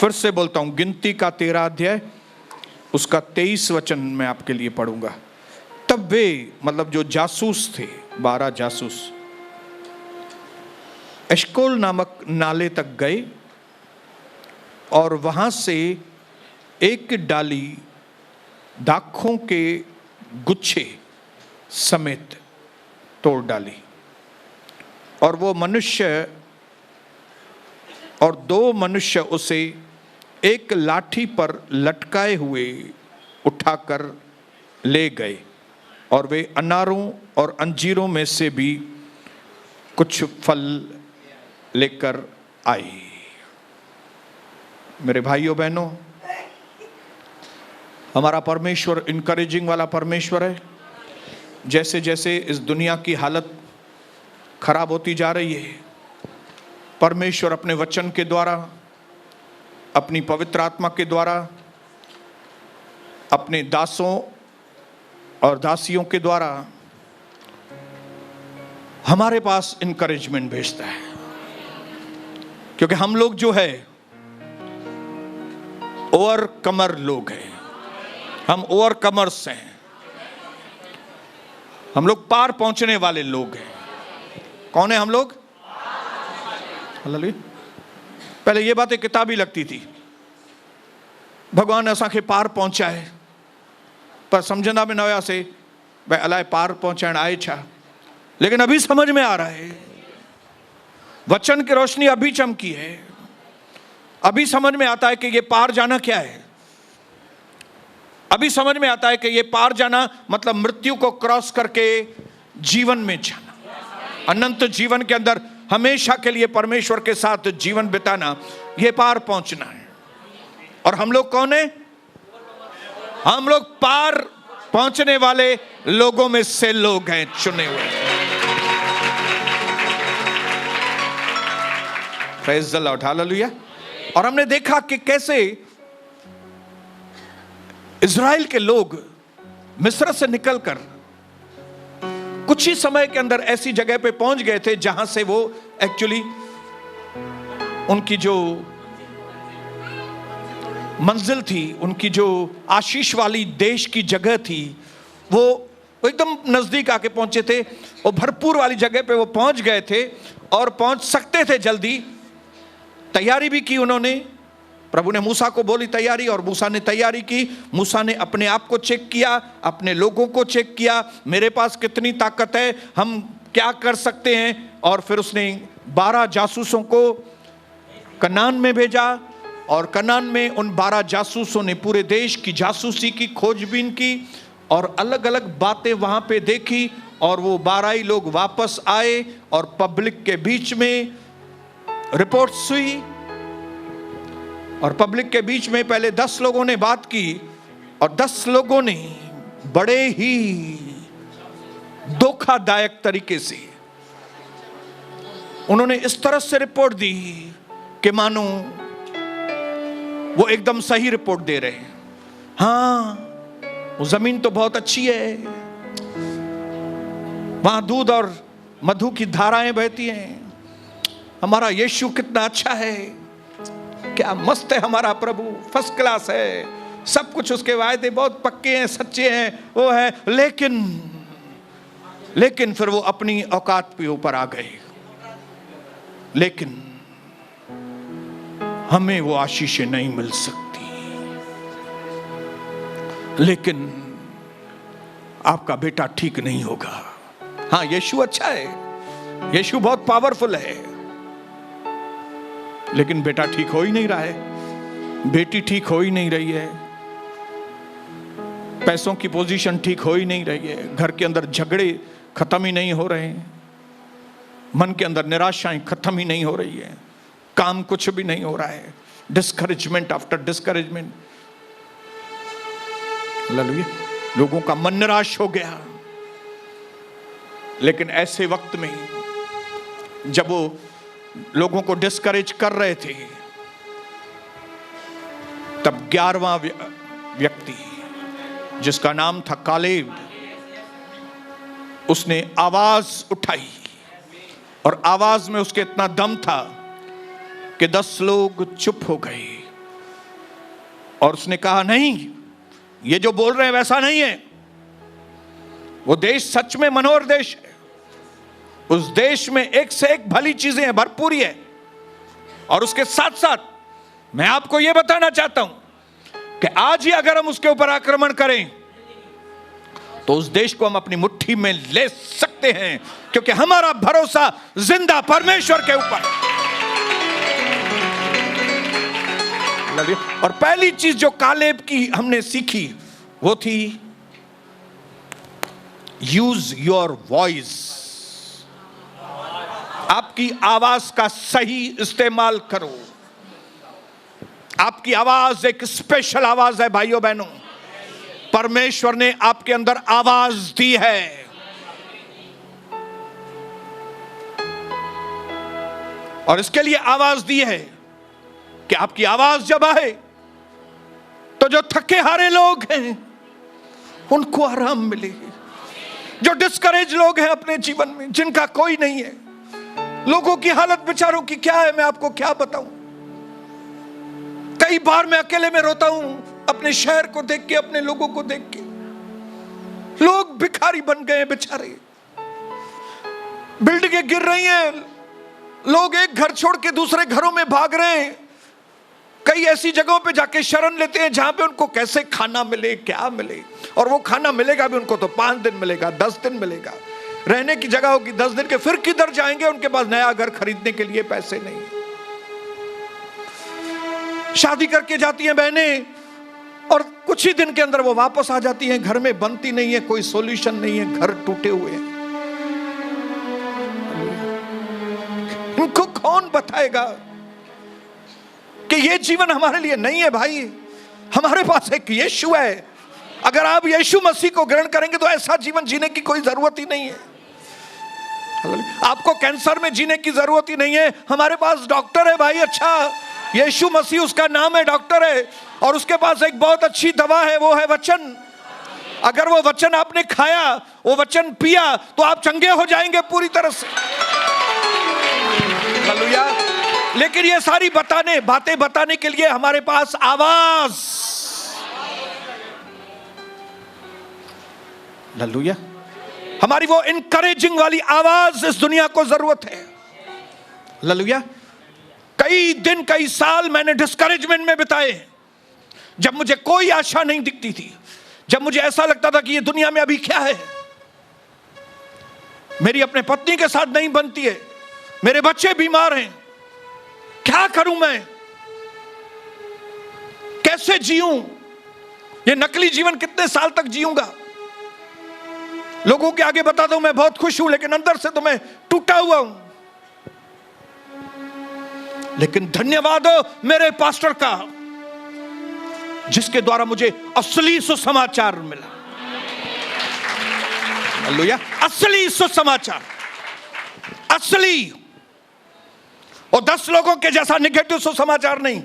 फिर से बोलता हूं, गिनती का 13 अध्याय उसका 23 वचन मैं आपके लिए पढ़ूंगा। तब वे, मतलब जो जासूस थे, 12 जासूस, एशकोल नामक नाले तक गए और वहां से एक डाली दाखों के गुच्छे समेत तोड़ डाली, और वो मनुष्य और 2 मनुष्य उसे एक लाठी पर लटकाए हुए उठाकर ले गए, और वे अनारों और अंजीरों में से भी कुछ फल लेकर आए। मेरे भाइयों बहनों, हमारा परमेश्वर इनकरेजिंग वाला परमेश्वर है। जैसे जैसे इस दुनिया की हालत खराब होती जा रही है, परमेश्वर अपने वचन के द्वारा, अपनी पवित्र आत्मा के द्वारा, अपने दासों और दासियों के द्वारा हमारे पास इनकरेजमेंट भेजता है। क्योंकि हम लोग जो है ओवरकमर लोग हैं, हम ओवरकमर्स हैं, हम लोग पार पहुंचने वाले लोग हैं। कौन है हम लोग? हालेलुया। पहले ये बातें किताबी लगती थी, भगवान असांखे पार पहुंचाए, पर समझंदा में न हुआ से भाई अलाए पार पहुंचाइण आहे छा। लेकिन अभी समझ में आ रहा है, वचन की रोशनी अभी चमकी है, अभी समझ में आता है कि ये पार जाना क्या है। अभी समझ में आता है कि ये पार जाना मतलब मृत्यु को क्रॉस करके जीवन में जाना, अनंत जीवन के अंदर हमेशा के लिए परमेश्वर के साथ जीवन बिताना, ये पार पहुंचना है। और हम लोग कौन है? हम लोग पार पहुंचने वाले लोगों में से लोग हैं, चुने हुए। Praise the Lord, hallelujah. और हमने देखा कि कैसे इज़राइल के लोग मिस्र से निकलकर कुछ ही समय के अंदर ऐसी जगह पे पहुंच गए थे जहां से वो एक्चुअली उनकी जो मंजिल थी, उनकी जो आशीष वाली देश की जगह थी, वो एकदम नजदीक आके पहुंचे थे। और भरपूर वाली जगह पे वो पहुंच गए थे और पहुंच सकते थे जल्दी। तैयारी भी की उन्होंने, प्रभु ने मूसा को बोली तैयारी, और मूसा ने तैयारी की। मूसा ने अपने आप को चेक किया, अपने लोगों को चेक किया, मेरे पास कितनी ताकत है, हम क्या कर सकते हैं। और फिर उसने 12 जासूसों को कनान में भेजा, और कनान में उन 12 जासूसों ने पूरे देश की जासूसी की, खोजबीन की, और अलग अलग बातें वहां पे देखी। और वो 12 ही लोग वापस आए और पब्लिक के बीच में रिपोर्ट्स हुई। और पब्लिक के बीच में पहले 10 लोगों ने बात की, और 10 लोगों ने बड़े ही धोखादायक तरीके से उन्होंने इस तरह से रिपोर्ट दी कि मानो वो एकदम सही रिपोर्ट दे रहे हैं। हाँ, वो जमीन तो बहुत अच्छी है, वहां दूध और मधु की धाराएं बहती हैं, हमारा यीशु कितना अच्छा है, क्या मस्त है हमारा प्रभु, फर्स्ट क्लास है, सब कुछ उसके वायदे बहुत पक्के हैं, सच्चे हैं, वो है। लेकिन फिर वो अपनी औकात पे ऊपर आ गए। लेकिन हमें वो आशीषें नहीं मिल सकती। लेकिन आपका बेटा ठीक नहीं होगा। हाँ, यीशु अच्छा है, यीशु बहुत पावरफुल है, लेकिन बेटा ठीक हो ही नहीं रहा है, बेटी ठीक हो ही नहीं रही है, पैसों की पोजीशन ठीक हो ही नहीं रही है, घर के अंदर झगड़े खत्म ही नहीं हो रहे हैं, मन के अंदर निराशाएं खत्म ही नहीं हो रही है, काम कुछ भी नहीं हो रहा है, डिस्करेजमेंट आफ्टर डिस्करेजमेंट। हालेलुया। लोगों का मन निराश हो गया। लेकिन ऐसे वक्त में जब वो लोगों को डिस्करेज कर रहे थे, तब 11वां व्यक्ति जिसका नाम था कालेब, उसने आवाज उठाई, और आवाज में उसके इतना दम था कि 10 लोग चुप हो गए और उसने कहा नहीं, ये जो बोल रहे हैं वैसा नहीं है। वो देश सच में मनोहर देश है। उस देश में एक से एक भली चीजें हैं, भरपूरी है। और उसके साथ साथ मैं आपको यह बताना चाहता हूं कि आज ही अगर हम उसके ऊपर आक्रमण करें तो उस देश को हम अपनी मुट्ठी में ले सकते हैं, क्योंकि हमारा भरोसा जिंदा परमेश्वर के ऊपर। और पहली चीज जो कालेब की हमने सीखी वो थी यूज योर वॉइस। आपकी आवाज का सही इस्तेमाल करो। आपकी आवाज एक स्पेशल आवाज है भाइयों बहनों। परमेश्वर ने आपके अंदर आवाज दी है। और इसके लिए आवाज दी है कि आपकी आवाज जब आए तो जो थके हारे लोग हैं उनको आराम मिले। जो डिस्करेज लोग हैं अपने जीवन में, जिनका कोई नहीं है, लोगों की हालत बेचारों की क्या है, मैं आपको क्या बताऊं। कई बार मैं अकेले में रोता हूं अपने शहर को देख के, अपने लोगों को देख के। लोग भिखारी बन गए बेचारे। बिल्डिंगें गिर रही हैं, लोग एक घर छोड़ के दूसरे घरों में भाग रहे हैं। कई ऐसी जगहों पे जाके शरण लेते हैं जहां पे उनको कैसे खाना मिले, क्या मिले। और वो खाना मिलेगा भी उनको तो 5 दिन मिलेगा, 10 दिन मिलेगा। रहने की जगह होगी 10 दिन के, फिर किधर जाएंगे, उनके पास नया घर खरीदने के लिए पैसे नहीं। शादी करके जाती हैं बहनें और कुछ ही दिन के अंदर वो वापस आ जाती हैं, घर में बनती नहीं है, कोई सॉल्यूशन नहीं है, घर टूटे हुए हैं। इनको कौन बताएगा कि ये जीवन हमारे लिए नहीं है। भाई हमारे पास एक यीशु है। अगर आप यीशु मसीह को ग्रहण करेंगे तो ऐसा जीवन जीने की कोई जरूरत ही नहीं है। आपको कैंसर में जीने की जरूरत ही नहीं है। हमारे पास डॉक्टर है भाई, अच्छा यीशु मसीह उसका नाम है, डॉक्टर है। और उसके पास एक बहुत अच्छी दवा है, वो है वचन। अगर वो वचन आपने खाया, वो वचन पिया, तो आप चंगे हो जाएंगे पूरी तरह से। हालेलुया। लेकिन ये सारी बातें बताने के लिए हमारे पास आवाज। हालेलुया। हमारी वो इनकरेजिंग वाली आवाज इस दुनिया को जरूरत है। हालेलुया। कई दिन कई साल मैंने डिस्करेजमेंट में बिताए, जब मुझे कोई आशा नहीं दिखती थी, जब मुझे ऐसा लगता था कि ये दुनिया में अभी क्या है, मेरी अपने पत्नी के साथ नहीं बनती है, मेरे बच्चे बीमार हैं, क्या करूं मैं, कैसे जीऊं, ये नकली जीवन कितने साल तक जीऊंगा। लोगों के आगे बता दूं मैं बहुत खुश हूं, लेकिन अंदर से तो मैं टूटा हुआ हूं। लेकिन धन्यवाद हो मेरे पास्टर का, जिसके द्वारा मुझे असली सुसमाचार मिला। हालेलुया। असली सुसमाचार, असली। और 10 लोगों के जैसा निगेटिव सुसमाचार नहीं,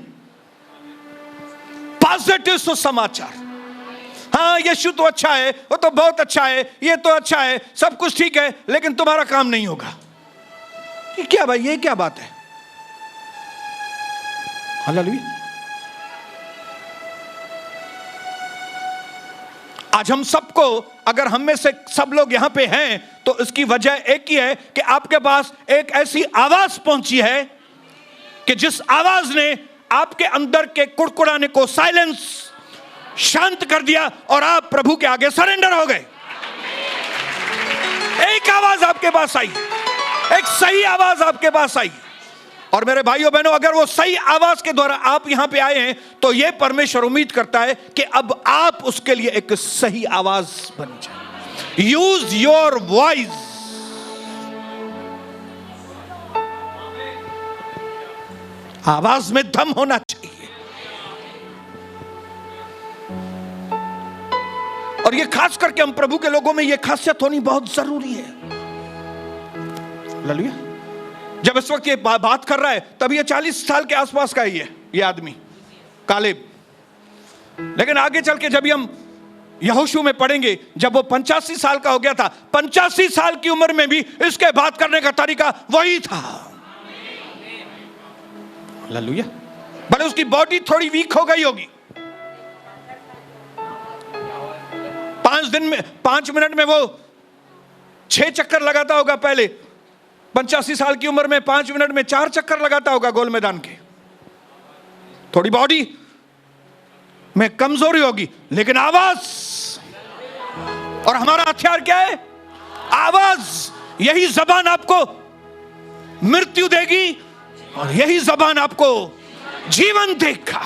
पॉजिटिव सुसमाचार। हाँ यीशु तो अच्छा है, वो तो बहुत अच्छा है, ये तो अच्छा है, सब कुछ ठीक है, लेकिन तुम्हारा काम नहीं होगा। ये क्या भाई, ये क्या बात है। हालेलुया। आज हम सबको, अगर हम में से सब लोग यहां पे हैं, तो इसकी वजह एक ही है कि आपके पास एक ऐसी आवाज पहुंची है कि जिस आवाज ने आपके अंदर के कुड़कुड़ाने को साइलेंस, शांत कर दिया और आप प्रभु के आगे सरेंडर हो गए। एक आवाज आपके पास आई, एक सही आवाज आपके पास आई। और मेरे भाइयों बहनों, अगर वो सही आवाज के द्वारा आप यहां पे आए हैं, तो ये परमेश्वर उम्मीद करता है कि अब आप उसके लिए एक सही आवाज बन जाए। Use your voice. आवाज में दम होना चाहिए। और ये खास करके हम प्रभु के लोगों में ये खासियत होनी बहुत जरूरी है। हालेलुया। जब इस वक्त ये बात कर रहा है, तब ये 40 साल के आसपास का ही है ये आदमी कालेब। लेकिन आगे चल के जब हम यहोशू में पढ़ेंगे, जब वो 85 साल का हो गया था, 85 साल की उम्र में भी इसके बात करने का तरीका वही था। हालेलुया। भले उसकी बॉडी थोड़ी वीक हो गई होगी, 5 मिनट में वो 6 चक्कर लगाता होगा। पहले 85 साल की उम्र में 5 मिनट में 4 चक्कर लगाता होगा गोल मैदान के। थोड़ी बॉडी में कमजोरी होगी, लेकिन आवाज, और हमारा हथियार क्या है? आवाज। यही जबान आपको मृत्यु देगी और यही जबान आपको जीवन देगा।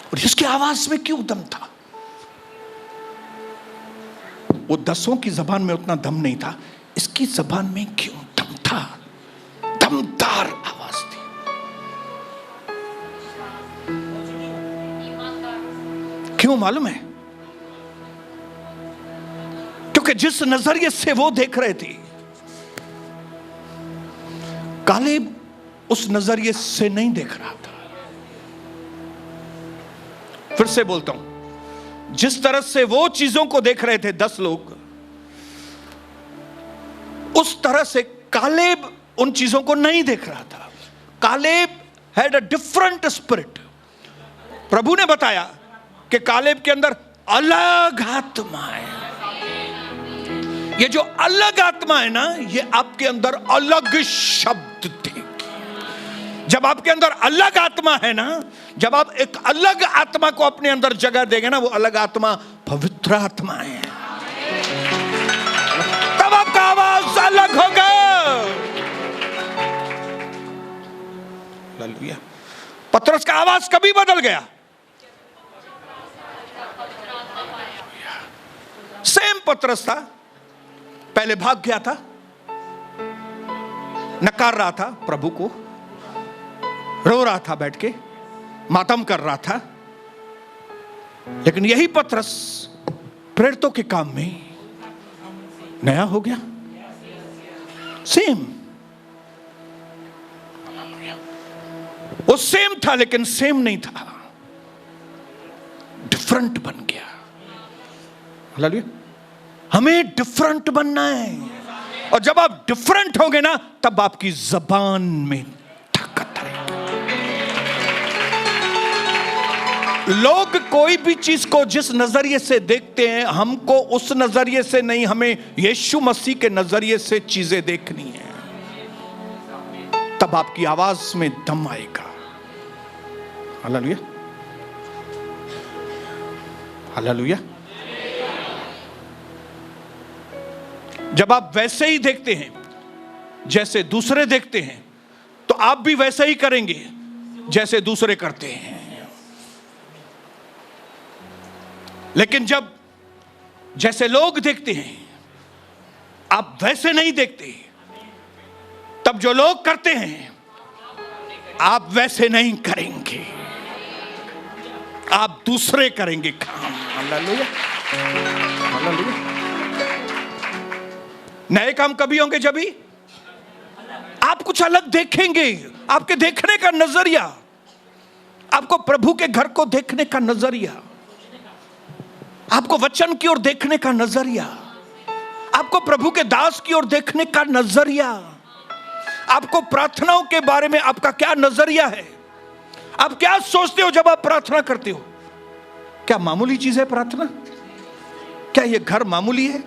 और इसकी आवाज में क्यों दम था? वो 10 की जबान में उतना दम नहीं था, इसकी जबान में क्यों दम था? दमदार आवाज थी। क्यों मालूम है? क्योंकि जिस नजरिए से वो देख रहे थे, कालेब उस नजरिए से नहीं देख रहा था। फिर से बोलता हूं, जिस तरह से वो चीजों को देख रहे थे 10 लोग, उस तरह से कालेब उन चीजों को नहीं देख रहा था। Caleb had a different spirit. प्रभु ने बताया कि कालेब के अंदर अलग आत्मा है। ये जो अलग आत्मा है ना, ये आपके अंदर अलग शब्द देगी। जब आपके अंदर अलग आत्मा है ना, जब आप एक अलग आत्मा को अपने अंदर जगह देंगे ना, वो अलग आत्मा पवित्र आत्मा है। तब आपका आवाज अलग होगा। हालेलुया। पतरस का आवाज कभी बदल गया? सेम पतरस था, पहले भाग गया था, नकार रहा था प्रभु को, रो रहा था, बैठ के मातम कर रहा था। लेकिन यही पतरस प्रेरितों के काम में नया हो गया। सेम, वो सेम था लेकिन सेम नहीं था, डिफरेंट बन गया। हालेलुया। हमें डिफरेंट बनना है, और जब आप डिफरेंट होगे ना, तब आपकी जबान में ताकत आएगी। लोग कोई भी चीज को जिस नजरिए से देखते हैं, हमको उस नजरिए से नहीं, हमें यीशु मसीह के नजरिए से चीजें देखनी है। तब आपकी आवाज में दम आएगा। Hallelujah, hallelujah. जब आप वैसे ही देखते हैं जैसे दूसरे देखते हैं, तो आप भी वैसे ही करेंगे जैसे दूसरे करते हैं। लेकिन जब जैसे लोग देखते हैं आप वैसे नहीं देखते, तब जो लोग करते हैं आप वैसे नहीं करेंगे, आप दूसरे करेंगे काम। Hallelujah, hallelujah. नए काम कभी होंगे जब भी आप कुछ अलग देखेंगे। आपके देखने का नजरिया, आपको प्रभु के घर को देखने का नजरिया, आपको वचन की ओर देखने का नजरिया, आपको प्रभु के दास की ओर देखने का नजरिया, आपको प्रार्थनाओं के बारे में आपका क्या नजरिया है। आप क्या सोचते हो जब आप प्रार्थना करते हो? क्या मामूली चीज है प्रार्थना? क्या ये घर मामूली है?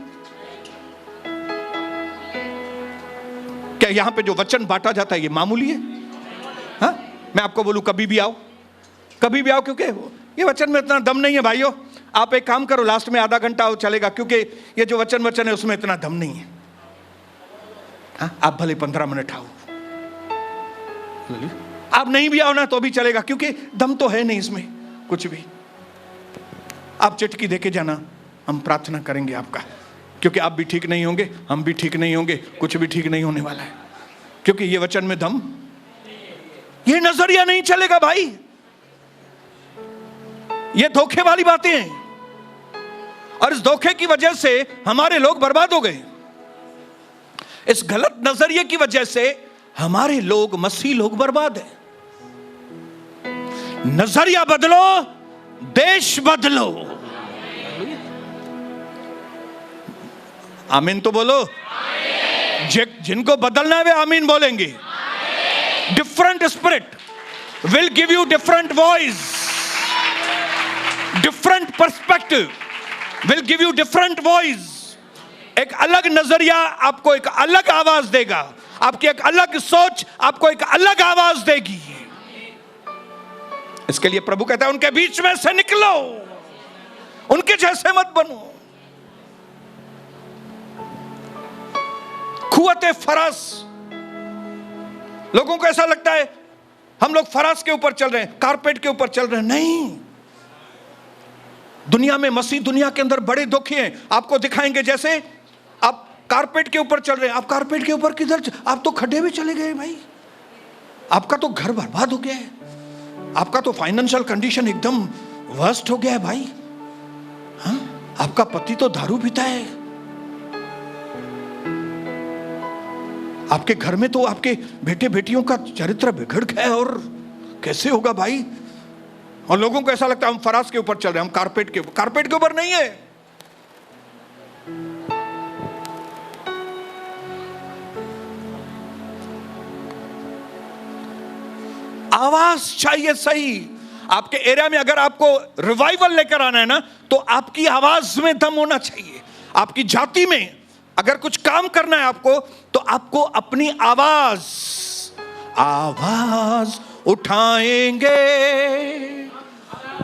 क्या यहां पे जो वचन बांटा जाता है ये मामूली है? हाँ, मैं आपको बोलूं कभी भी आओ, कभी भी आओ, क्योंकि ये वचन में इतना दम नहीं है भाइयों। आप एक काम करो, लास्ट में आधा घंटा हो चलेगा, क्योंकि ये जो वचन है उसमें इतना दम नहीं है। हाँ, आप भले 15 मिनट आओ, आप नहीं भी आओ ना तो भी चलेगा, क्योंकि दम तो है नहीं इसमें कुछ भी। आप चिटकी देके जाना, हम प्रार्थना करेंगे आपका, क्योंकि आप भी ठीक नहीं होंगे, हम भी ठीक नहीं होंगे, कुछ भी ठीक नहीं होने वाला है, क्योंकि ये वचन में दम, ये नजरिया नहीं चलेगा भाई। ये धोखे वाली बातें हैं, और इस धोखे की वजह से हमारे लोग बर्बाद हो गए। इस गलत नजरिए की वजह से हमारे लोग, मसीह लोग बर्बाद हैं। नजरिया बदलो, देश बदलो। आमीन तो बोलो। जिनको बदलना है वे आमीन बोलेंगे। Different spirit, will give you different voice, different perspective, will give you different voice. एक अलग नजरिया आपको एक अलग आवाज देगा, आपकी एक अलग सोच आपको एक अलग आवाज देगी। इसके लिए प्रभु कहता है उनके बीच में से निकलो, उनके जैसे मत बनो। कुव्वते फरास, लोगों को ऐसा लगता है हम लोग फरास के ऊपर चल रहे हैं, कारपेट के ऊपर चल रहे हैं। नहीं, दुनिया में, मसीह दुनिया के अंदर बड़े दुखी हैं। आपको दिखाएंगे जैसे आप कारपेट के ऊपर चल रहे हैं। आप कारपेट के ऊपर किधर? आप तो खड्डे में चले गए भाई, आपका तो घर बर्बाद हो गया है, आपका तो फाइनेंशियल कंडीशन एकदम वर्स्ट हो गया है भाई। हाँ, आपका पति तो दारू पीता है, आपके घर में तो आपके बेटे बेटियों का चरित्र बिगड़ गया है, और कैसे होगा भाई? और लोगों को ऐसा लगता है हम फरास के ऊपर चल रहे हैं, हम कारपेट के ऊपर। कारपेट के ऊपर नहीं है। आवाज चाहिए सही। आपके एरिया में अगर आपको रिवाइवल लेकर आना है ना, तो आपकी आवाज में दम होना चाहिए। आपकी जाति में अगर कुछ काम करना है आपको, तो आपको अपनी आवाज उठाएंगे,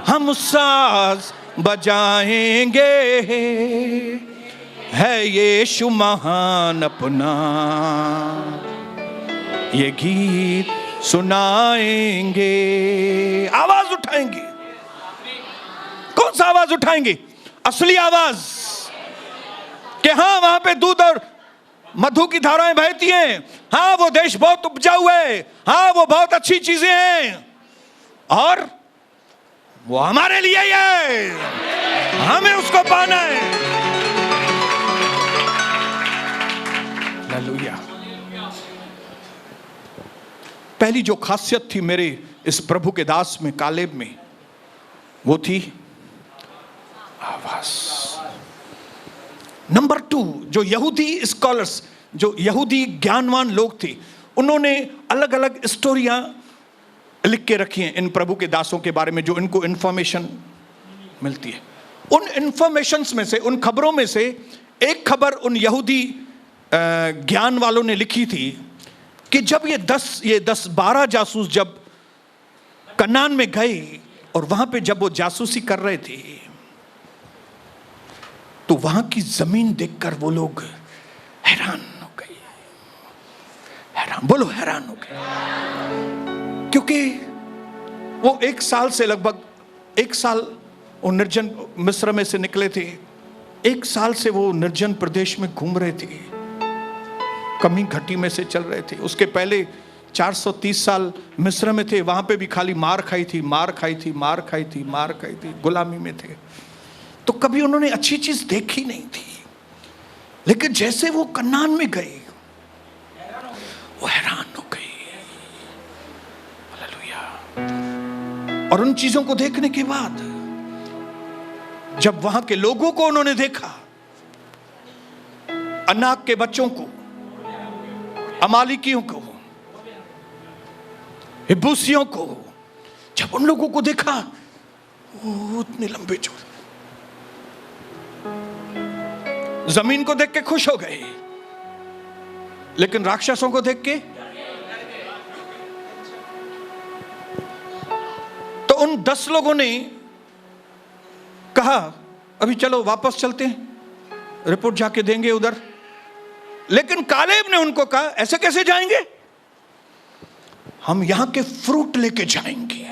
हम साज बजाएंगे, है यीशु महान अपना, ये गीत सुनाएंगे। आवाज उठाएंगे। कौन सा आवाज उठाएंगे? असली आवाज कि हाँ, वहां पे दूध और मधु की धाराएं बहती हैं, हाँ वो देश बहुत उपजाऊ है, हाँ वो बहुत अच्छी चीजें हैं, और वो हमारे लिए ही है, हमें उसको पाना है। हालेलुया। पहली जो खासियत थी मेरे इस प्रभु के दास में, कालेब में, वो थी आवाज। नंबर 2, जो यहूदी स्कॉलर्स, जो यहूदी ज्ञानवान लोग थे, उन्होंने अलग अलग स्टोरियां लिख के रखी हैं इन प्रभु के दासों के बारे में, जो इनको इंफॉर्मेशन मिलती है। उन इंफॉर्मेशंस में से, उन खबरों में से एक खबर उन यहूदी ज्ञान वालों ने लिखी थी कि जब ये 10-12 जासूस जब कनान में गए और वहां पे जब वो जासूसी कर रहे थे, तो वहां की जमीन देखकर वो लोग हैरान हो गए। हैरान, बोलो हैरान हो गए। क्योंकि वो 1 साल से, लगभग 1 साल वो निर्जन मिस्र में से निकले थे। 1 साल से वो निर्जन प्रदेश में घूम रहे थे, कमी घटी में से चल रहे थे। उसके पहले 430 साल मिस्र में थे, वहां पे भी खाली मार खाई थी, मार खाई थी, मार खाई थी, मार खाई थी, गुलामी में थे। तो कभी उन्होंने अच्छी चीज देखी नहीं थी। लेकिन जैसे वो कनान में गए, वो हैरान हो गए। हालेलुया। और उन चीजों को देखने के बाद जब वहां के लोगों को उन्होंने देखा, अनाक के बच्चों को, अमालिकियों को, हिब्बूसियों को, जब उन लोगों को देखा, वो उतने लंबे चौड़े, जमीन को देख के खुश हो गए, लेकिन राक्षसों को देख के, तो उन 10 लोगों ने कहा अभी चलो वापस चलते हैं, रिपोर्ट जाके देंगे उधर। लेकिन कालेब ने उनको कहा ऐसे कैसे जाएंगे, हम यहां के फ्रूट लेके जाएंगे।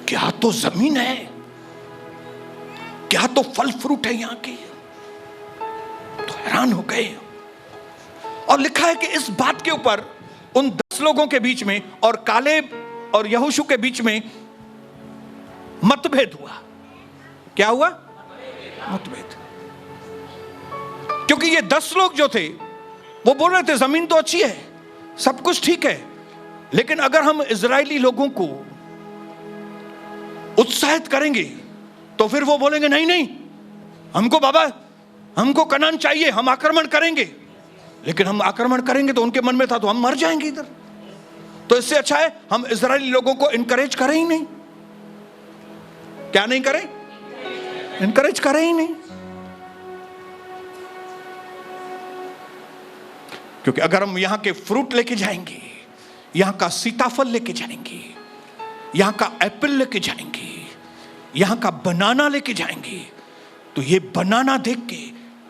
क्या तो जमीन है, क्या तो फल फ्रूट है यहां के। तो हैरान हो गए। और लिखा है कि इस बात के ऊपर उन 10 लोगों के बीच में और कालेब और यहोशू के बीच में मतभेद हुआ। क्या हुआ? मतभेद। क्योंकि ये 10 लोग जो थे वो बोल रहे थे जमीन तो अच्छी है, सब कुछ ठीक है, लेकिन अगर हम इजरायली लोगों को उत्साहित करेंगे तो फिर वो बोलेंगे नहीं नहीं, हमको बाबा, हमको कनान चाहिए, हम आक्रमण करेंगे। लेकिन हम आक्रमण करेंगे तो उनके मन में था तो हम मर जाएंगे इधर। तो इससे अच्छा है हम इजरायली लोगों को इनकरेज करें ही नहीं। क्या नहीं करें? इनकरेज करें ही नहीं। क्योंकि अगर हम यहां के फ्रूट लेके जाएंगे, यहां का सीताफल लेके जाएंगे, यहां का एप्पल लेके जाएंगे, यहां का बनाना लेके जाएंगे, तो ये बनाना देख के,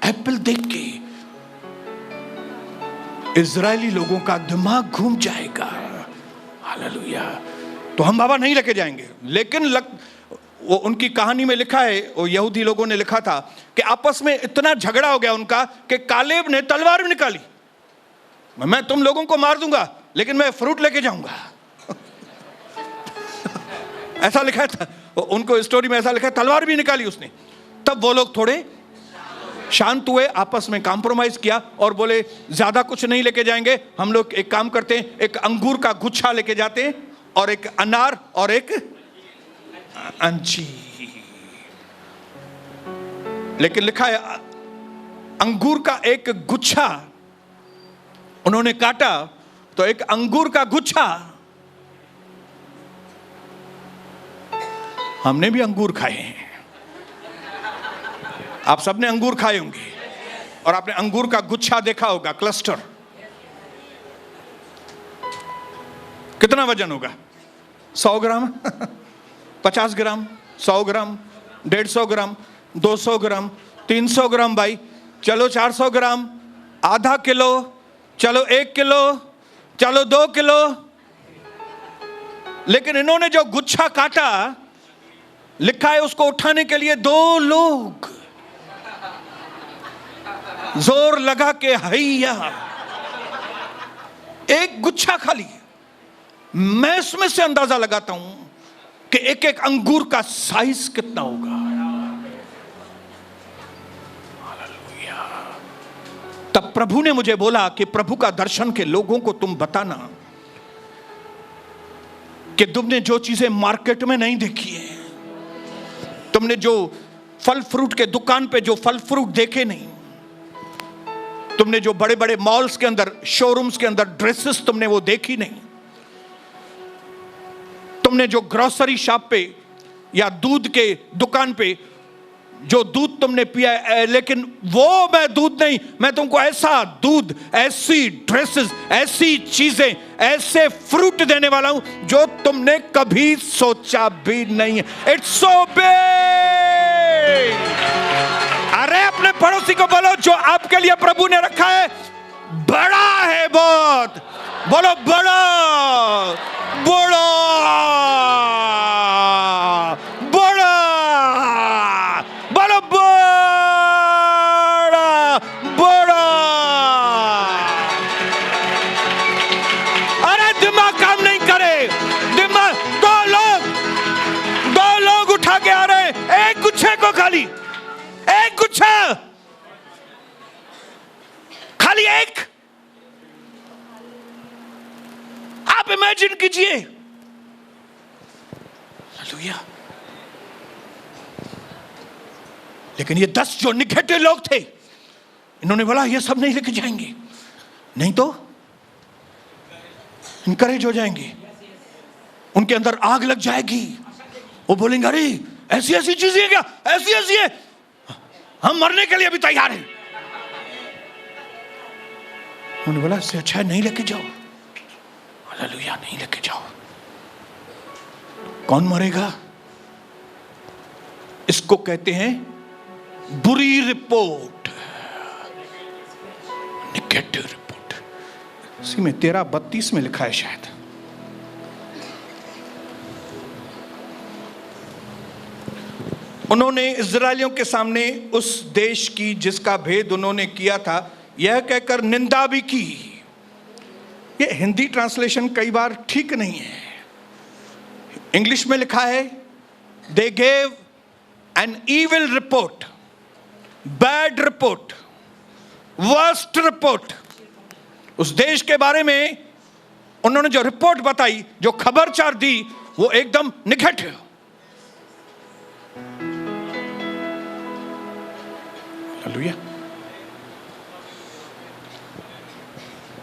एप्पल देख के इजरायली लोगों का दिमाग घूम जाएगा। हालेलुया। तो हम बाबा नहीं लेके जाएंगे। लेकिन वो उनकी कहानी में लिखा है, वो यहूदी लोगों ने लिखा था कि आपस में इतना झगड़ा हो गया उनका कि कालेब ने तलवार भी निकाली, मैं तुम लोगों को मार दूंगा लेकिन मैं फ्रूट लेके जाऊंगा। ऐसा लिखा था उनको स्टोरी में, ऐसा लिखा, तलवार भी निकाली उसने। तब वो लोग थोड़े शांत हुए, आपस में कॉम्प्रोमाइज किया और बोले ज्यादा कुछ नहीं लेके जाएंगे, हम लोग एक काम करते हैं, एक अंगूर का गुच्छा लेके जाते हैं और एक अनार और एक अंजीर। लेकिन लिखा है अंगूर का एक गुच्छा उन्होंने काटा तो एक अंगूर का गुच्छा, हमने भी अंगूर खाए हैं, आप सबने अंगूर खाए होंगे और आपने अंगूर का गुच्छा देखा होगा, क्लस्टर। कितना वजन होगा? 100 ग्राम 50 ग्राम, 100 ग्राम, 150 ग्राम, 200 ग्राम, 300 ग्राम, भाई चलो 400 ग्राम, आधा किलो, चलो 1 किलो, चलो 2 किलो। लेकिन इन्होंने जो गुच्छा काटा, लिखा है उसको उठाने के लिए 2 लोग जोर लगा के हैया, एक गुच्छा खाली। मैं इसमें से अंदाजा लगाता हूं कि एक एक अंगूर का साइज कितना होगा। हालेलुया। तब प्रभु ने मुझे बोला कि प्रभु का दर्शन के लोगों को तुम बताना कि तुमने जो चीजें मार्केट में नहीं देखी है, तुमने जो फल फ्रूट के दुकान पे जो फल फ्रूट देखे नहीं, तुमने जो बड़े बड़े मॉल्स के अंदर, शोरूम्स के अंदर ड्रेसेस तुमने वो देखी नहीं, तुमने जो ग्रोसरी शॉप पे या दूध के दुकान पे जो दूध तुमने पिया है, लेकिन वो मैं दूध नहीं, मैं तुमको ऐसा दूध, ऐसी ड्रेसेस, ऐसी चीजें, ऐसे फ्रूट देने वाला हूं जो तुमने कभी सोचा भी नहीं है। It's so big. अरे अपने पड़ोसी को बोलो जो आपके लिए प्रभु ने रखा है बड़ा है बहुत, बोलो बड़ा बड़ा बड़ा, बोलो बड़ा बड़ा। अरे दिमाग काम नहीं करे, दिमाग। दो लोग उठा के आ रहे, एक गुच्छे को खाली, एक गुच्छा खाली, एक। आप इमेजिन कीजिए। हालेलुया। लेकिन ये 10 जो निगेटिव लोग थे, इन्होंने बोला ये सब नहीं लेके जाएंगे, नहीं तो इनकरेज हो जाएंगे, उनके अंदर आग लग जाएगी, वो बोलेंगे अरे ऐसी ऐसी चीजें हैं क्या, ऐसी ऐसी है, हम मरने के लिए भी तैयार हैं। उन्होंने बोला इससे अच्छा है नहीं लेके जाओ। हालेलुया। नहीं लेके जाओ। कौन मरेगा? इसको कहते हैं बुरी रिपोर्ट, नेगेटिव रिपोर्ट। इसी में 13:32 में लिखा है शायद। उन्होंने इजरायलियों के सामने उस देश की जिसका भेद उन्होंने किया था यह कहकर निंदा भी की। ये हिंदी ट्रांसलेशन कई बार ठीक नहीं है। इंग्लिश में लिखा है they gave an evil report, bad report, worst report. उस देश के बारे में उन्होंने जो रिपोर्ट बताई, जो खबरचार दी, वो एकदम निगेटिव। हालेलुया।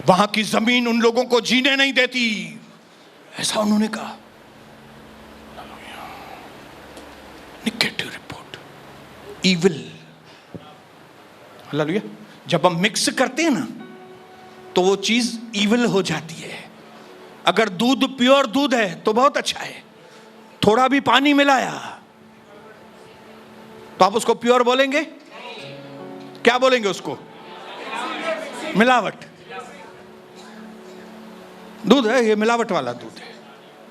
वहां की जमीन उन लोगों को जीने नहीं देती, ऐसा उन्होंने कहा। Negative report, evil. हालेलुया। जब हम मिक्स करते हैं ना तो वो चीज इविल हो जाती है। अगर दूध प्योर दूध है तो बहुत अच्छा है, थोड़ा भी पानी मिलाया तो आप उसको प्योर बोलेंगे? क्या बोलेंगे उसको? मिलावट। दूध है ये, मिलावट वाला दूध है,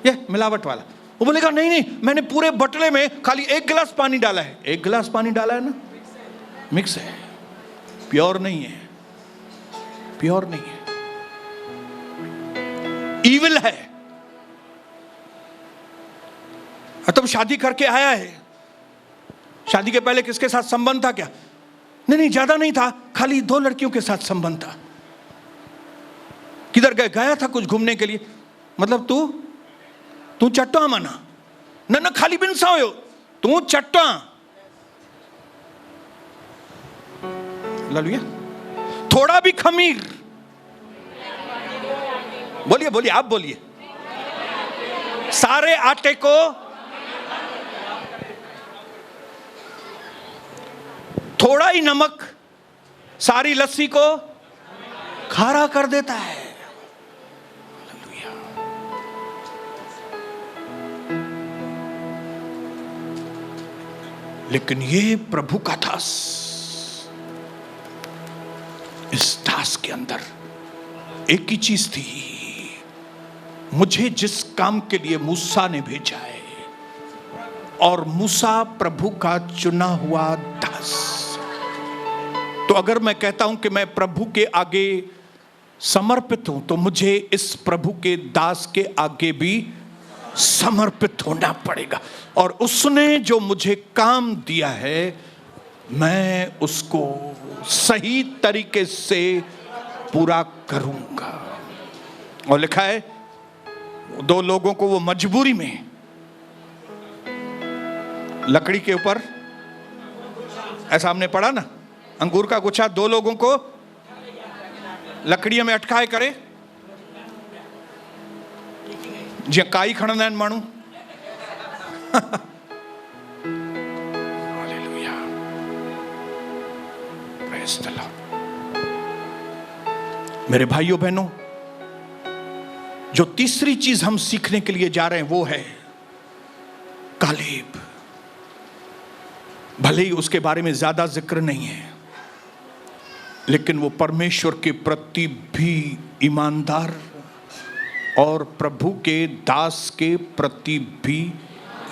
ये मिलावट वाला। वो बोलेगा नहीं नहीं, मैंने पूरे बटले में खाली 1 गिलास पानी डाला है। 1 गिलास पानी डाला है ना, मिक्स है, प्योर नहीं है, प्योर नहीं है, ईविल है। तब शादी करके आया है, शादी के पहले किसके साथ संबंध था क्या? नहीं, ज्यादा नहीं था, खाली 2 लड़कियों के साथ संबंध था। किधर गया था कुछ घूमने के लिए। मतलब तू चट्टा माना ना खाली बिन साओ, तू चट्टा। हालेलुया। थोड़ा भी खमीर, बोलिए आप बोलिए, सारे आटे को थोड़ा ही नमक सारी लस्सी को खारा कर देता है। लेकिन ये प्रभु का दास, इस दास के अंदर एक ही चीज थी, मुझे जिस काम के लिए मूसा ने भेजा है, और मूसा प्रभु का चुना हुआ दास। तो अगर मैं कहता हूं कि मैं प्रभु के आगे समर्पित हूं, तो मुझे इस प्रभु के दास के आगे भी समर्पित होना पड़ेगा। और उसने जो मुझे काम दिया है, मैं उसको सही तरीके से पूरा करूंगा। और लिखा है 2 लोगों को वो मजबूरी में लकड़ी के ऊपर, ऐसा हमने पढ़ा ना, अंगूर का गुच्छा 2 लोगों को लकड़ियों में अटकाए करे, जी काई खणंदा आहिनि माण्हू। Hallelujah, praise the Lord. मेरे भाइयों बहनों, जो तीसरी चीज हम सीखने के लिए जा रहे हैं वो है कालेब। भले ही उसके बारे में ज्यादा जिक्र नहीं है, लेकिन वो परमेश्वर के प्रति भी ईमानदार और प्रभु के दास के प्रति भी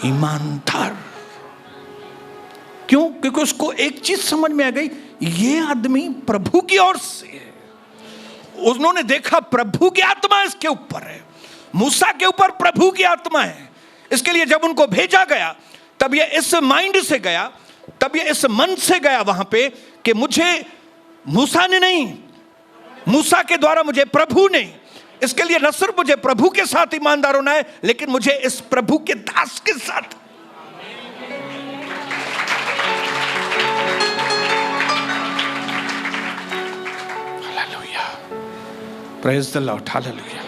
ईमानदार। क्यों? क्योंकि उसको एक चीज समझ में आ गई, ये आदमी प्रभु की ओर से है। उन्होंने देखा प्रभु की आत्मा इसके ऊपर है, मूसा के ऊपर प्रभु की आत्मा है। इसके लिए जब उनको भेजा गया, तब ये इस माइंड से गया, तब ये इस मन से गया वहां पे कि मुझे मूसा ने नहीं, मूसा के द्वारा मुझे प्रभु ने, इसके लिए न सिर्फ मुझे प्रभु के साथ ईमानदार होना है, लेकिन मुझे इस प्रभु के दास के साथ। Hallelujah, praise the Lord, hallelujah.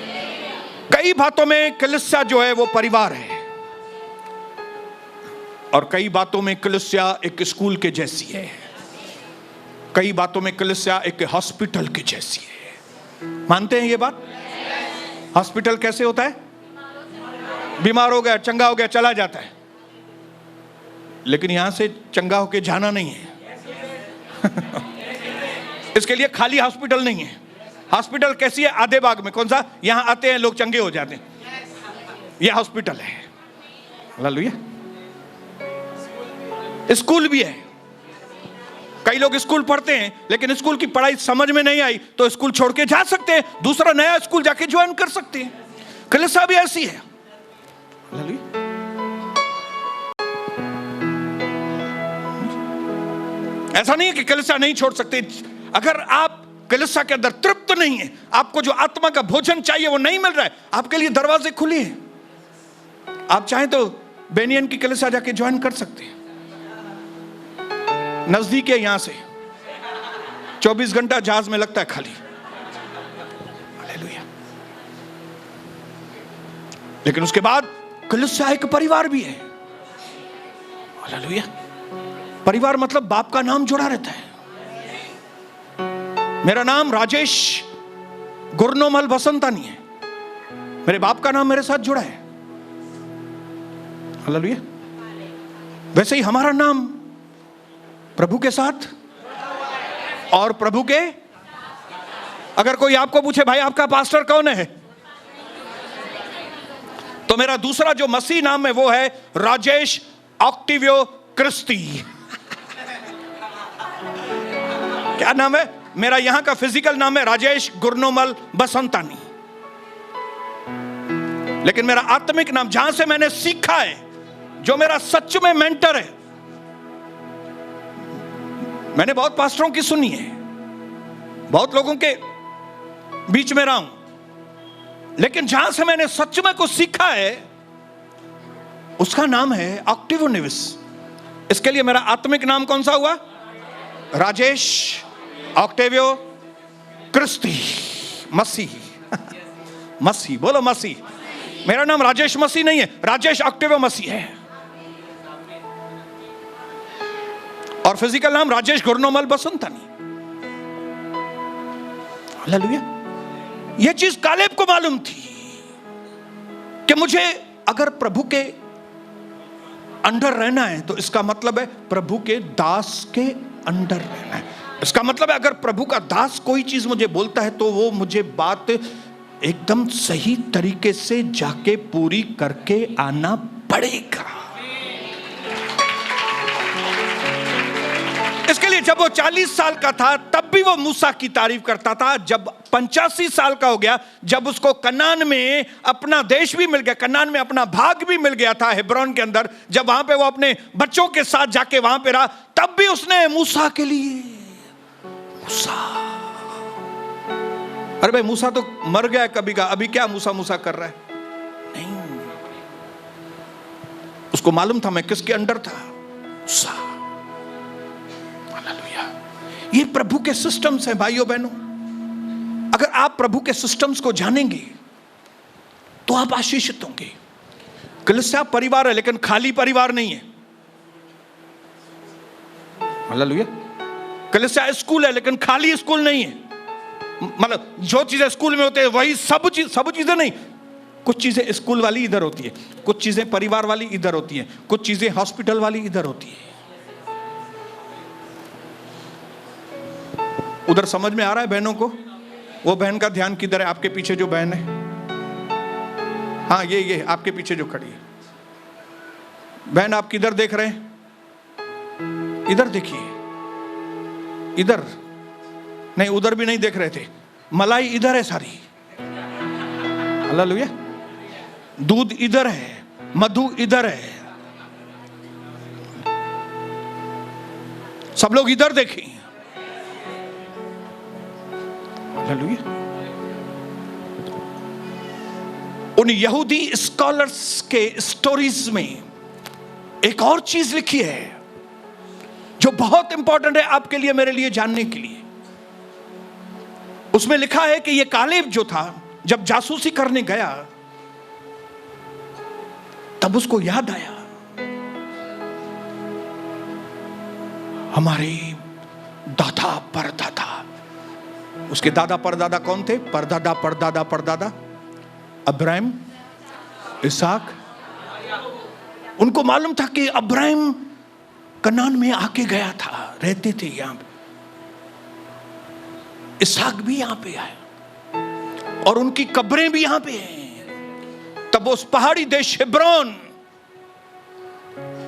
कई बातों में कलीसिया जो है वो परिवार है, और कई बातों में कलीसिया एक स्कूल के जैसी है, कई बातों में कलीसिया एक हॉस्पिटल के जैसी है। मानते हैं ये बात? हॉस्पिटल कैसे होता है? बीमार हो गया, चंगा हो गया, चला जाता है, लेकिन यहां से चंगा होके जाना नहीं है। इसके लिए खाली हॉस्पिटल नहीं है। हॉस्पिटल कैसी है? आधे भाग में। कौन सा? यहां आते हैं लोग, चंगे हो जाते हैं, यह हॉस्पिटल है। हालेलुया। स्कूल भी है। कई लोग स्कूल पढ़ते हैं, लेकिन स्कूल की पढ़ाई समझ में नहीं आई तो स्कूल छोड़ के जा सकते हैं, दूसरा नया स्कूल जाके ज्वाइन कर सकते हैं। कलीसिया भी ऐसी है। ऐसा नहीं है कि कलीसिया नहीं छोड़ सकते। अगर आप कलीसिया के अंदर तृप्त नहीं है, आपको जो आत्मा का भोजन चाहिए वो नहीं मिल रहा है, आपके लिए दरवाजे खुले हैं। आप चाहें तो बेनियन की कलीसिया जाके ज्वाइन कर सकते हैं, नजदीक है यहां से, 24 घंटा जहाज में लगता है खाली। हालेलुया। लेकिन उसके बाद कलीसिया एक परिवार भी है। हालेलुया। परिवार मतलब बाप का नाम जुड़ा रहता है। मेरा नाम राजेश गुरनोमल बसंतानी है, मेरे बाप का नाम मेरे साथ जुड़ा है। हालेलुया। वैसे ही हमारा नाम प्रभु के साथ और प्रभु के, अगर कोई आपको पूछे भाई आपका पास्टर कौन है, तो मेरा दूसरा जो मसीह नाम है वो है राजेश ऑक्टिवियो क्रिस्टी। क्या नाम है मेरा? यहां का फिजिकल नाम है राजेश गुरनोमल बसंतानी, लेकिन मेरा आत्मिक नाम, जहां से मैंने सीखा है, जो मेरा सच में मेंटर है, मैंने बहुत पास्टरों की सुनी है, बहुत लोगों के बीच में रहा हूं, लेकिन जहां से मैंने सच में कुछ सीखा है उसका नाम है ऑक्टिवियो निविस। इसके लिए मेरा आत्मिक नाम कौन सा हुआ? राजेश ऑक्टिवियो क्रिस्टी, मसीह। मसीह बोलो, मसीह। मेरा नाम राजेश मसीह नहीं है, राजेश ऑक्टिवियो मसीह है, और फिजिकल नाम राजेश गुरनोमल बसंतानी। हालेलुया। यह चीज कालेब को मालूम थी कि मुझे अगर प्रभु के अंडर रहना है तो इसका मतलब है प्रभु के दास के अंडर रहना है। इसका मतलब है अगर प्रभु का दास कोई चीज मुझे बोलता है तो वो मुझे बात एकदम सही तरीके से जाके पूरी करके आना पड़ेगा। इसके लिए जब वो 40 साल का था तब भी वो मूसा की तारीफ करता था। जब 85 साल का हो गया, जब उसको कनान में अपना देश भी मिल गया, कनान में अपना भाग भी मिल गया था हेब्रोन के अंदर, जब वहां पे वो अपने बच्चों के साथ जाके वहां पे रहा, तब भी उसने मूसा के लिए, मूसा, अरे भाई मूसा तो मर गया कभी का, अभी क्या मूसा मूसा कर रहा है? नहीं, उसको मालूम था मैं किसके अंडर था, मूसा। हालेलुया। ये प्रभु के सिस्टम्स हैं भाइयों बहनों। अगर आप प्रभु के सिस्टम्स को जानेंगे तो आप आशीषित होंगे। कलीसिया परिवार है लेकिन खाली परिवार नहीं है। हालेलुया। कलीसिया स्कूल है लेकिन खाली स्कूल नहीं है। मतलब जो चीजें स्कूल में होते हैं वही सब चीजें नहीं। कुछ चीजें स्कूल वाली इधर होती है, कुछ चीजें परिवार वाली इधर होती है, कुछ चीजें हॉस्पिटल वाली इधर होती है। उधर समझ में आ रहा है बहनों को? वो बहन का ध्यान किधर है? आपके पीछे जो बहन है, हाँ ये आपके पीछे जो खड़ी है बहन, आप किधर देख रहे हैं? इधर देखिए, इधर नहीं, उधर भी नहीं देख रहे थे। मलाई इधर है सारी। हालेलुया। दूध इधर है, मधु इधर है, सब लोग इधर देखें। हालेलुया। उन यहूदी स्कॉलर्स के स्टोरीज में एक और चीज लिखी है जो बहुत इंपॉर्टेंट है आपके लिए, मेरे लिए जानने के लिए। उसमें लिखा है कि यह कालेब जो था, जब जासूसी करने गया तब उसको याद आया हमारे दादा परदादा, उसके दादा परदादा कौन थे? परदादा परदादा परदादा अब्राहम, इसहाक। उनको मालूम था कि अब्राहम कनान में आके गया था, रहते थे यहां पे, इसहाक भी यहां पे आया और उनकी कब्रें भी यहां पे हैं। तब उस पहाड़ी देश हेब्रोन,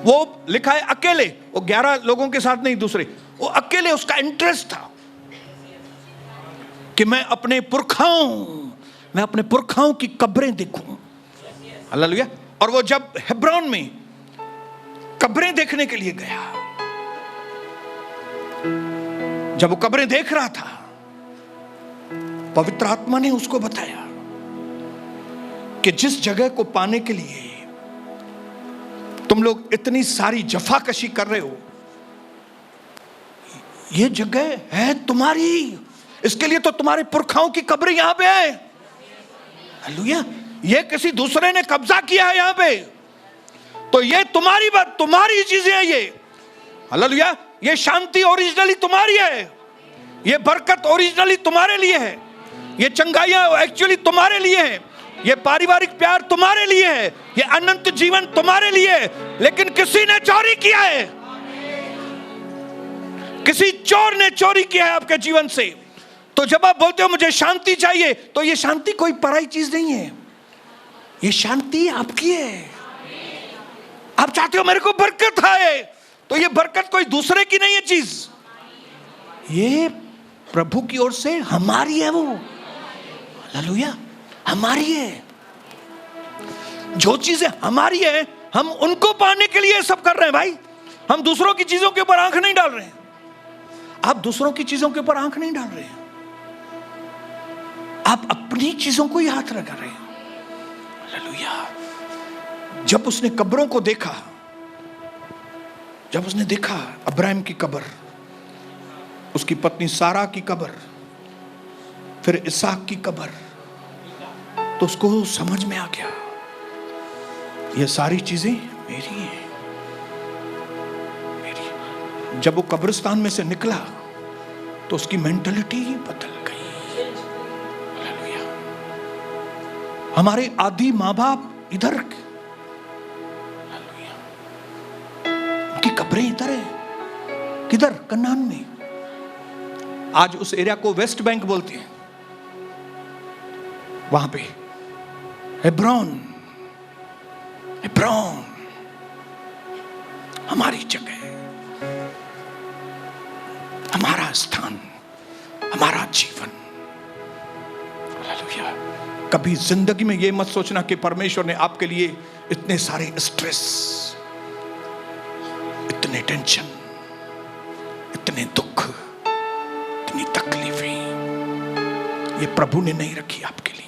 वो लिखा है अकेले, वो 11 लोगों के साथ नहीं, दूसरे, वो अकेले, उसका इंटरेस्ट था कि मैं अपने पुरखाओं की कब्रें देखूं। हालेलुया। और वो जब हेब्रोन में कब्रें देखने के लिए गया, जब वो कब्रें देख रहा था, पवित्र आत्मा ने उसको बताया कि जिस जगह को पाने के लिए तुम लोग इतनी सारी जफाकशी कर रहे हो, ये जगह है तुम्हारी, इसके लिए तो तुम्हारे पुरखाओं की कब्र यहां पे है। हालेलुया। ये किसी दूसरे ने कब्जा किया है यहां पे, तो ये तुम्हारी बात, तुम्हारी चीजें हैं ये। हालेलुया। ये शांति ओरिजिनली तुम्हारी है, ये बरकत ओरिजिनली तुम्हारे लिए है, ये चंगाइयां एक्चुअली तुम्हारे लिए है, ये पारिवारिक प्यार तुम्हारे लिए है, ये अनंत जीवन तुम्हारे लिए है। लेकिन किसी ने चोरी किया है, किसी चोर ने चोरी किया है आपके जीवन से। तो जब आप बोलते हो मुझे शांति चाहिए, तो ये शांति कोई पराई चीज नहीं है, ये शांति आपकी है। आप चाहते हो मेरे को बरकत आए, तो ये बरकत कोई दूसरे की नहीं है चीज, ये प्रभु की ओर से हमारी है। वो हालेलुया, हमारी है। जो चीजें हमारी है, हम उनको पाने के लिए सब कर रहे हैं भाई। हम दूसरों की चीजों के ऊपर आंख नहीं डाल रहे हैं। आप दूसरों की चीजों के ऊपर आंख नहीं डाल रहे हैं, आप अपनी चीजों को ही हाथ लगा रहे हैं। हालेलुया। जब उसने कब्रों को देखा, जब उसने देखा अब्राहम की कब्र, उसकी पत्नी सारा की कब्र, फिर इसहाक की कब्र, तो उसको समझ में आ गया ये सारी चीजें मेरी हैं, मेरी। जब वो कब्रिस्तान में से निकला तो उसकी मेंटालिटी ही बदल गई। हालेलुया। हमारे आदि माँ बाप इधर, हालेलुया, उनकी कब्रें इधर है। किधर? कनान में। आज उस एरिया को वेस्ट बैंक बोलते हैं। वहां पे हेब्रोन, हेब्रोन हमारी जगह, हमारा स्थान, हमारा जीवन। हालेलुया। कभी जिंदगी में यह मत सोचना कि परमेश्वर ने आपके लिए इतने सारे स्ट्रेस, इतने टेंशन, इतने दुख, इतनी तकलीफें ये प्रभु ने नहीं रखी आपके लिए।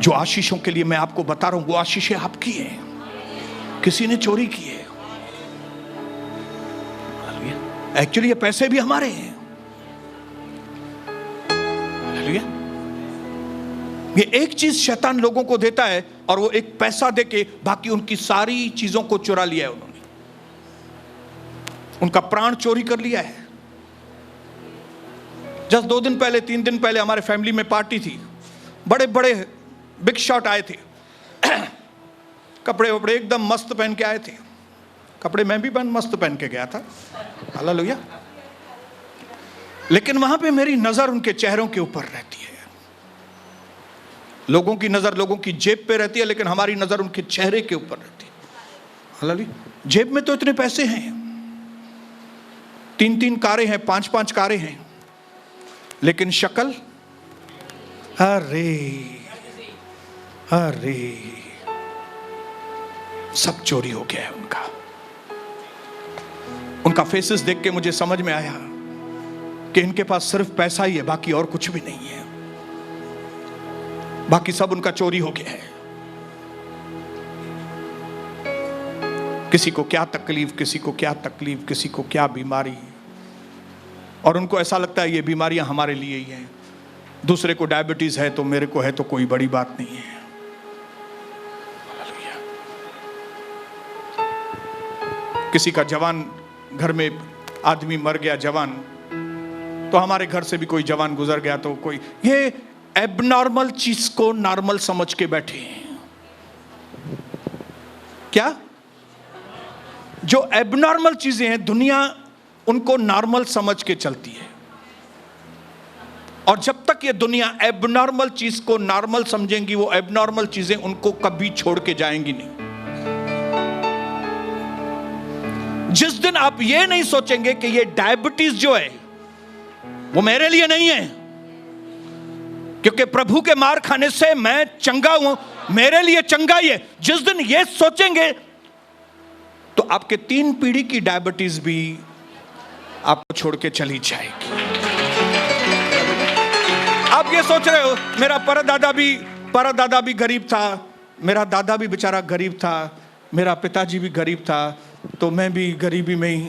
जो आशीषों के लिए मैं आपको बता रहा हूं, वो आशीषें आपकी हैं, किसी ने चोरी की है। एक्चुअली ये पैसे भी हमारे हैं। ये एक चीज शैतान लोगों को देता है, और वो एक पैसा देके बाकी उनकी सारी चीजों को चुरा लिया है। उन्होंने उनका प्राण चोरी कर लिया है। जस्ट 2 दिन पहले, 3 दिन पहले हमारे फैमिली में पार्टी थी। बड़े बड़े बिग शॉट आए थे, कपड़े वपड़े एकदम मस्त पहन के आए थे। कपड़े मैं भी मस्त पहन के गया था, हालेलुया। लेकिन वहां पे मेरी नजर उनके चेहरों के ऊपर रहती है। लोगों की नजर लोगों की जेब पे रहती है, लेकिन हमारी नजर उनके चेहरे के ऊपर रहती है। हालेलुया। जेब में तो इतने पैसे हैं, 3-3 कारें हैं, 5-5 कारें हैं, लेकिन शक्ल, अरे अरे, सब चोरी हो गया है उनका। उनका फेसेस देख के मुझे समझ में आया कि इनके पास सिर्फ पैसा ही है, बाकी और कुछ भी नहीं है। बाकी सब उनका चोरी हो गया है। किसी को क्या तकलीफ, किसी को क्या तकलीफ, किसी को क्या बीमारी, और उनको ऐसा लगता है ये बीमारियां हमारे लिए ही हैं। दूसरे को डायबिटीज है तो मेरे को है तो कोई बड़ी बात नहीं है। किसी का जवान घर में आदमी मर गया, जवान, तो हमारे घर से भी कोई जवान गुजर गया, तो कोई ये एबनॉर्मल चीज को नॉर्मल समझ के बैठे हैं। क्या? जो एबनॉर्मल चीजें हैं, दुनिया उनको नॉर्मल समझ के चलती है। और जब तक ये दुनिया एबनॉर्मल चीज को नॉर्मल समझेंगी, वो एबनॉर्मल चीजें उनको कभी छोड़ के जाएंगी नहीं। जिस दिन आप ये नहीं सोचेंगे कि ये डायबिटीज जो है वो मेरे लिए नहीं है, क्योंकि प्रभु के मार खाने से मैं चंगा हूं, मेरे लिए चंगाई है, जिस दिन ये सोचेंगे तो आपके 3 पीढ़ी की डायबिटीज भी आपको छोड़ के चली जाएगी। आप ये सोच रहे हो मेरा परदादा भी गरीब था, मेरा दादा भी बेचारा गरीब था, मेरा पिताजी भी गरीब था, तो मैं भी गरीबी में ही,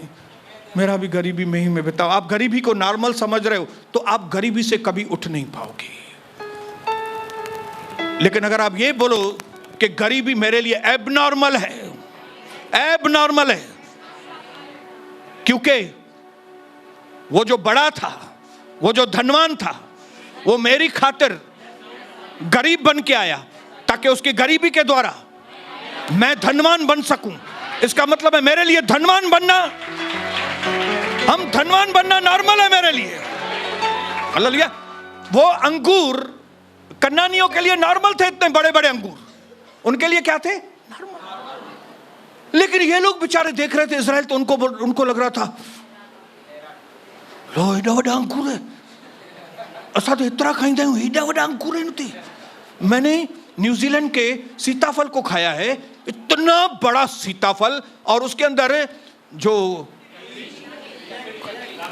मेरा भी गरीबी में ही मैं बिताऊं। आप गरीबी को नॉर्मल समझ रहे हो, तो आप गरीबी से कभी उठ नहीं पाओगे। लेकिन अगर आप ये बोलो कि गरीबी मेरे लिए एबनॉर्मल है, एबनॉर्मल है, क्योंकि वो जो बड़ा था, वो जो धनवान था, वो मेरी खातिर गरीब बन के आया ताकि उसकी गरीबी के द्वारा मैं धनवान बन सकूं। इसका मतलब है मेरे लिए धनवान बनना, हम धनवान बनना नॉर्मल है मेरे लिए। हालेलुया। वो अंगूर कनानियों के लिए नॉर्मल थे, इतने बड़े बड़े अंगूर उनके लिए क्या थे? नॉर्मल। लेकिन ये लोग बेचारे देख रहे थे इजराइल, तो उनको लग रहा था लो एडा वडा अंगूर है, असा तो इतना खाइंदा हूं, एडा वडा अंगूर है नहीं। मैंने न्यूजीलैंड के सीताफल को खाया है, इतना बड़ा सीताफल, और उसके अंदर जो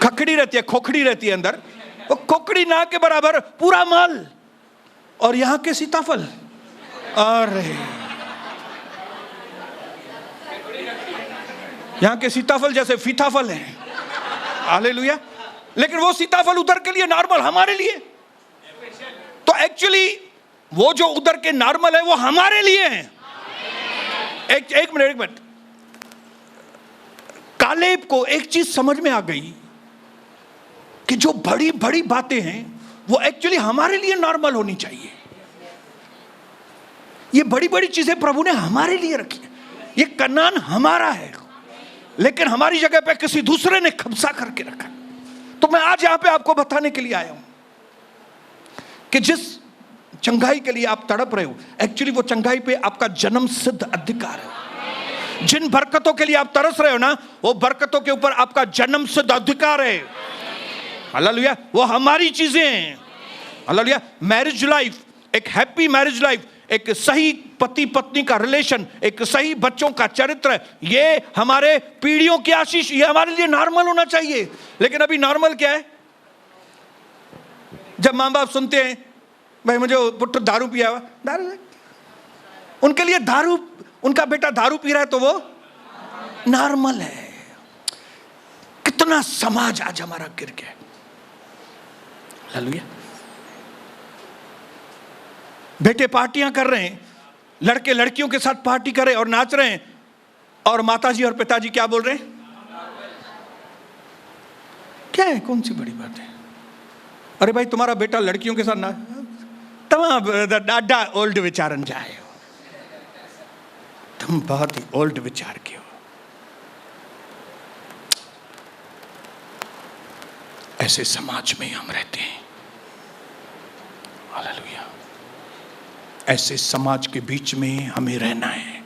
खखड़ी रहती है, खोखड़ी रहती है अंदर, वो खोखड़ी ना के बराबर पूरा माल, और यहां के सीताफल, अरे यहां के सीताफल जैसे फीताफल हैं। हालेलुया। लेकिन वो सीताफल उधर के लिए नॉर्मल, हमारे लिए तो एक्चुअली वो जो उधर के नॉर्मल है वो हमारे लिए हैं। एक मिनट। कालेब को एक चीज समझ में आ गई कि जो बड़ी बड़ी बातें हैं वो एक्चुअली हमारे लिए नॉर्मल होनी चाहिए। ये बड़ी बड़ी चीजें प्रभु ने हमारे लिए रखी है। ये कनान हमारा है, लेकिन हमारी जगह पे किसी दूसरे ने कब्जा करके रखा। तो मैं आज यहां पे आपको बताने के लिए आया हूं कि जिस चंगाई के लिए आप तड़प रहे हो, एक्चुअली वो चंगाई पे आपका जन्म सिद्ध अधिकार है। जिन बरकतों के लिए आप तरस रहे हो ना, वो बरकतों के ऊपर आपका जन्म सिद्ध अधिकार है। हालेलुया। वो हमारी चीजें हैं। हालेलुया। मैरिज लाइफ, एक हैप्पी मैरिज लाइफ, एक सही पति पत्नी का रिलेशन, एक सही बच्चों का चरित्र, ये हमारे पीढ़ियों की आशीष, ये हमारे लिए नॉर्मल होना चाहिए। लेकिन अभी नॉर्मल क्या है? जब माँ बाप सुनते हैं भाई मुझे पुत्र दारू पिया हुआ, दारू, उनके लिए दारू, उनका बेटा दारू पी रहा है तो वो नॉर्मल है। कितना समाज आज हमारा गिर गया। हालेलुया। बेटे पार्टियां कर रहे हैं, लड़के लड़कियों के साथ पार्टी कर रहे हैं और नाच रहे हैं, और माताजी और पिताजी क्या बोल रहे हैं? क्या है, कौन सी बड़ी बात है? अरे भाई तुम्हारा बेटा लड़कियों के साथ ना, तमाम डाडा ओल्ड विचारन जाए, तुम बहुत ही ओल्ड विचार के हो। ऐसे समाज में हम रहते हैं। हालेलुया। ऐसे समाज के बीच में हमें रहना है,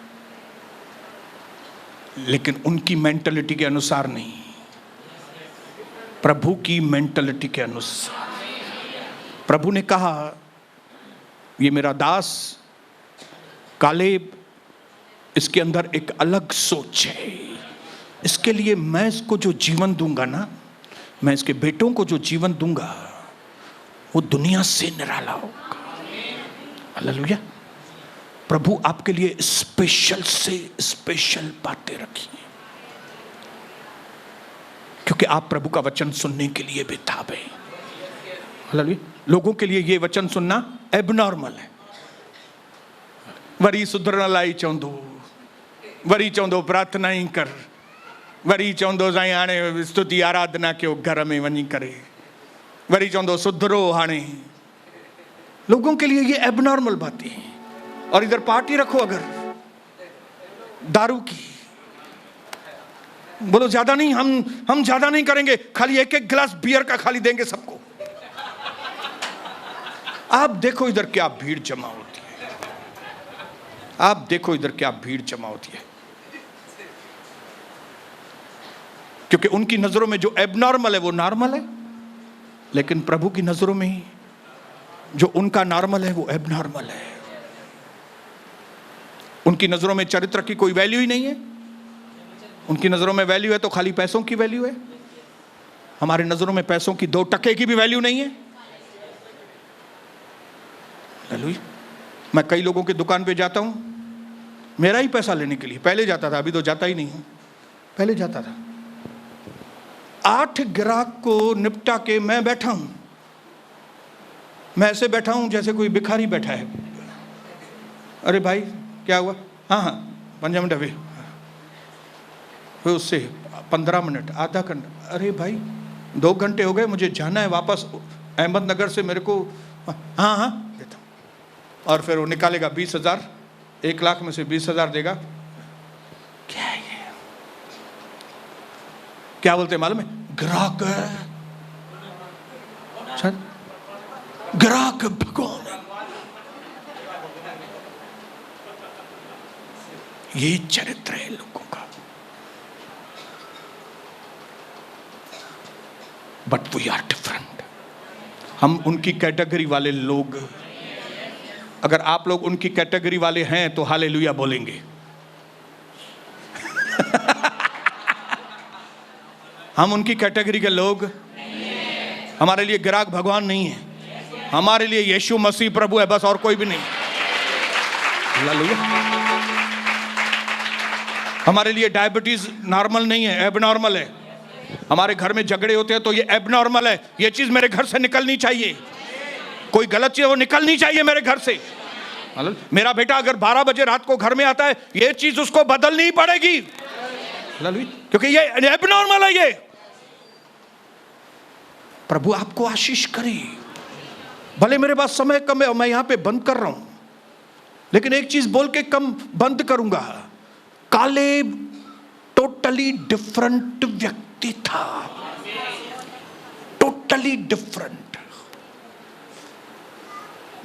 लेकिन उनकी मेंटालिटी के अनुसार नहीं, प्रभु की मेंटालिटी के अनुसार। प्रभु ने कहा ये मेरा दास कालेब, इसके अंदर एक अलग सोच है, इसके लिए मैं इसको जो जीवन दूंगा ना, मैं इसके बेटों को जो जीवन दूंगा वो दुनिया से निराला होगा। हालेलुया। प्रभु आपके लिए स्पेशल से स्पेशल बातें रखी हैं, क्योंकि आप प्रभु का वचन सुनने के लिए बेताब हैं। हालेलुया। लोगों के लिए ये वचन सुनना एबनॉर्मल है। वरी सुधरण लाई चवंदो, वरी चवंदो प्रार्थना ही कर, वरी चवंदो साईं हाणे स्तुति आराधना कयो घर में वञी करे, वरी चवंदो सुधरो हाणे। लोगों के लिए ये एबनॉर्मल बातें हैं। और इधर पार्टी रखो अगर दारू की, बोलो ज्यादा नहीं, हम ज्यादा नहीं करेंगे, खाली एक एक गिलास बियर का खाली देंगे सबको। आप देखो इधर क्या भीड़ जमा होती है, आप देखो इधर क्या भीड़ जमा होती है, क्योंकि उनकी नजरों में जो एबनॉर्मल है वो नॉर्मल है, लेकिन प्रभु की नजरों में जो उनका नॉर्मल है वो एबनॉर्मल है। उनकी नजरों में चरित्र की कोई वैल्यू ही नहीं है। उनकी नजरों में वैल्यू है तो खाली पैसों की वैल्यू है। हमारे नजरों में पैसों की 2 टके की भी वैल्यू नहीं है। हालेलुया। मैं कई लोगों की दुकान पे जाता हूं मेरा ही पैसा लेने के लिए, पहले जाता था, अभी तो जाता ही नहीं हूं, पहले जाता था। 8 ग्राहक को निपटा के मैं बैठा हूं, मैं ऐसे बैठा हूं जैसे कोई भिखारी बैठा है। अरे भाई क्या हुआ? हाँ हाँ 5 मिनट अभी, फिर उससे 15 मिनट, आधा घंटा, अरे भाई 2 घंटे हो गए, मुझे जाना है वापस अहमदनगर से, मेरे को हाँ हाँ देता हूँ। और फिर वो निकालेगा 20,000, 1 लाख में से 20,000 देगा। क्या है ये? क्या बोलते हैं मालूम है? ग्राहक, ग्राहक भगवान। ये चरित्र है लोगों का। But we are different. हम उनकी कैटेगरी वाले लोग। अगर आप लोग उनकी कैटेगरी वाले हैं तो हालेलुया बोलेंगे। हम उनकी कैटेगरी के लोग, हमारे लिए ग्राहक भगवान नहीं है, हमारे लिए यीशु मसीह प्रभु है, बस और कोई भी नहीं। हालेलुया। हमारे लिए डायबिटीज नॉर्मल नहीं है, एबनॉर्मल है। हमारे घर में झगड़े होते हैं तो ये एबनॉर्मल है, ये चीज मेरे घर से निकलनी चाहिए। कोई गलत चीज वो निकलनी चाहिए मेरे घर से। मेरा बेटा अगर 12 बजे रात को घर में आता है, ये चीज उसको बदलनी पड़ेगी, क्योंकि ये एबनॉर्मल है। ये प्रभु आपको आशीष करे। भले मेरे पास समय कम है और मैं यहां पे बंद कर रहा हूं, लेकिन एक चीज बोल के कम बंद करूंगा। कालेब टोटली डिफरेंट व्यक्ति था, टोटली डिफरेंट।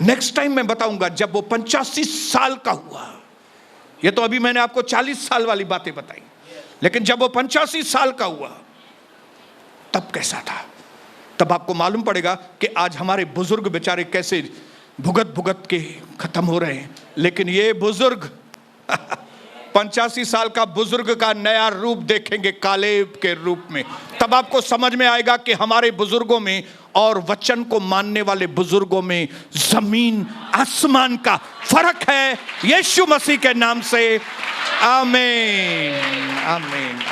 नेक्स्ट टाइम मैं बताऊंगा जब वो 85 साल का हुआ। ये तो अभी मैंने आपको 40 साल वाली बातें बताई, लेकिन जब वो 85 साल का हुआ तब कैसा था, तब आपको मालूम पड़ेगा कि आज हमारे बुजुर्ग बेचारे कैसे भुगत भुगत के खत्म हो रहे हैं। लेकिन ये बुजुर्ग 85 साल का बुजुर्ग का नया रूप देखेंगे कालेब के रूप में। तब आपको समझ में आएगा कि हमारे बुजुर्गों में और वचन को मानने वाले बुजुर्गों में जमीन आसमान का फर्क है। यीशु मसीह के नाम से आमीन, आमीन।